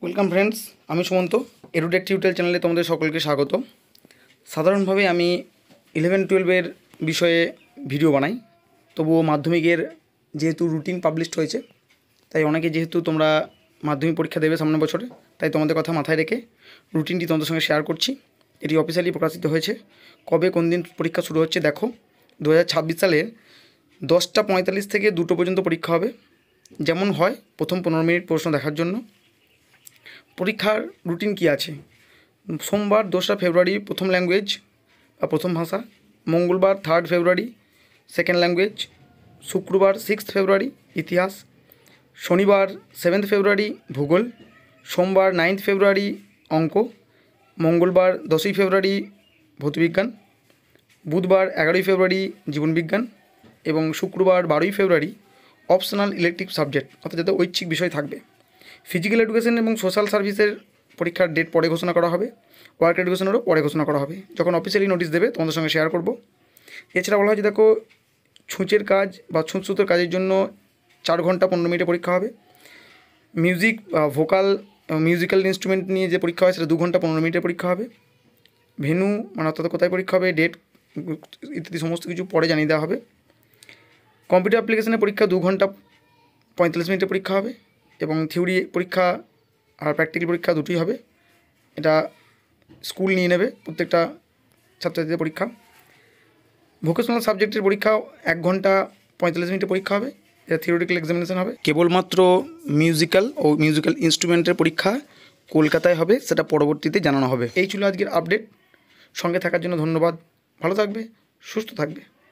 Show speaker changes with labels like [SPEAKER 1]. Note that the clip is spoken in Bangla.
[SPEAKER 1] ওয়েলকাম ফ্রেন্ডস, আমি সুমন্ত। এডুটেক টিউটোরিয়াল চ্যানেলে তোমাদের সকলকে স্বাগত। সাধারণভাবে আমি 11-12 বিষয়ে ভিডিও বানাই, তবুও মাধ্যমিকের যেহেতু রুটিন পাবলিশড হয়েছে, তাই অনেকে যেহেতু তোমরা মাধ্যমিক পরীক্ষা দেবে সামনের বছরে, তাই তোমাদের কথা মাথায় রেখে রুটিনটি তোমাদের সঙ্গে শেয়ার করছি। এটি অফিসিয়ালি প্রকাশিত হয়েছে। কবে কোন দিন পরীক্ষা শুরু হচ্ছে দেখো, 2026 সালের 10:45 থেকে 2টো পর্যন্ত পরীক্ষা হবে। যেমন হয়, প্রথম 15 মিনিট প্রশ্ন দেখার জন্য। পরীক্ষার রুটিন কি আছে? সোমবার 2রা ফেব্রুয়ারি প্রথম ল্যাঙ্গুয়েজ বা প্রথম ভাষা, মঙ্গলবার 3rd ফেব্রুয়ারি সেকেন্ড ল্যাঙ্গুয়েজ, শুক্রবার 6th ফেব্রুয়ারি ইতিহাস, শনিবার 7th ফেব্রুয়ারি ভূগোল, সোমবার 9th ফেব্রুয়ারি অঙ্ক, মঙ্গলবার 10ই ফেব্রুয়ারি ভৌতবিজ্ঞান, বুধবার 11ই ফেব্রুয়ারি জীবনবিজ্ঞান এবং শুক্রবার 12ই ফেব্রুয়ারি অপশনাল ইলেকটিভ সাবজেক্ট, অর্থাৎ যাতে ঐচ্ছিক বিষয় থাকবে। ফিজিক্যাল এডুকেশন এবং সোশ্যাল সার্ভিসের পরীক্ষার ডেট পরে ঘোষণা করা হবে। ওয়ার্ক এডুকেশনেরও পরে ঘোষণা করা হবে, যখন অফিসিয়ালি নোটিশ দেবে তোমাদের সঙ্গে শেয়ার করব। এছাড়া বলা হয়েছে, দেখো, ছুঁচের কাজ বা ছুঁচসুতোর কাজের জন্য 4 ঘন্টা 15 মিনিটে পরীক্ষা হবে। মিউজিক ভোকাল মিউজিক্যাল ইনস্ট্রুমেন্ট নিয়ে যে পরীক্ষা হয় সেটা 2 ঘন্টা 15 মিনিটের পরীক্ষা হবে। ভেন্যু মানে অর্থাৎ কোথায় পরীক্ষা হবে, ডেট ইত্যাদি সমস্ত কিছু পরে জানিয়ে দেওয়া হবে। কম্পিউটার অ্যাপ্লিকেশনের পরীক্ষা 2 ঘন্টা 45 মিনিটের পরীক্ষা হবে এবং থিওরি পরীক্ষা আর প্র্যাকটিক্যাল পরীক্ষা দুটোই হবে। এটা স্কুল নিয়ে নেবে প্রত্যেকটা ছাত্রছাত্রীদের পরীক্ষা। ভোকেশনাল সাবজেক্টের পরীক্ষাও 1 ঘন্টা 45 মিনিটের পরীক্ষা হবে। এটা থিওরিটিক্যাল এক্সামিনেশন হবে। কেবলমাত্র মিউজিক্যাল ও মিউজিক্যাল ইনস্ট্রুমেন্টের পরীক্ষা কলকাতায় হবে, সেটা পরবর্তীতে জানানো হবে। এই ছিল আজকের আপডেট। সঙ্গে থাকার জন্য ধন্যবাদ। ভালো থাকবে, সুস্থ থাকবে।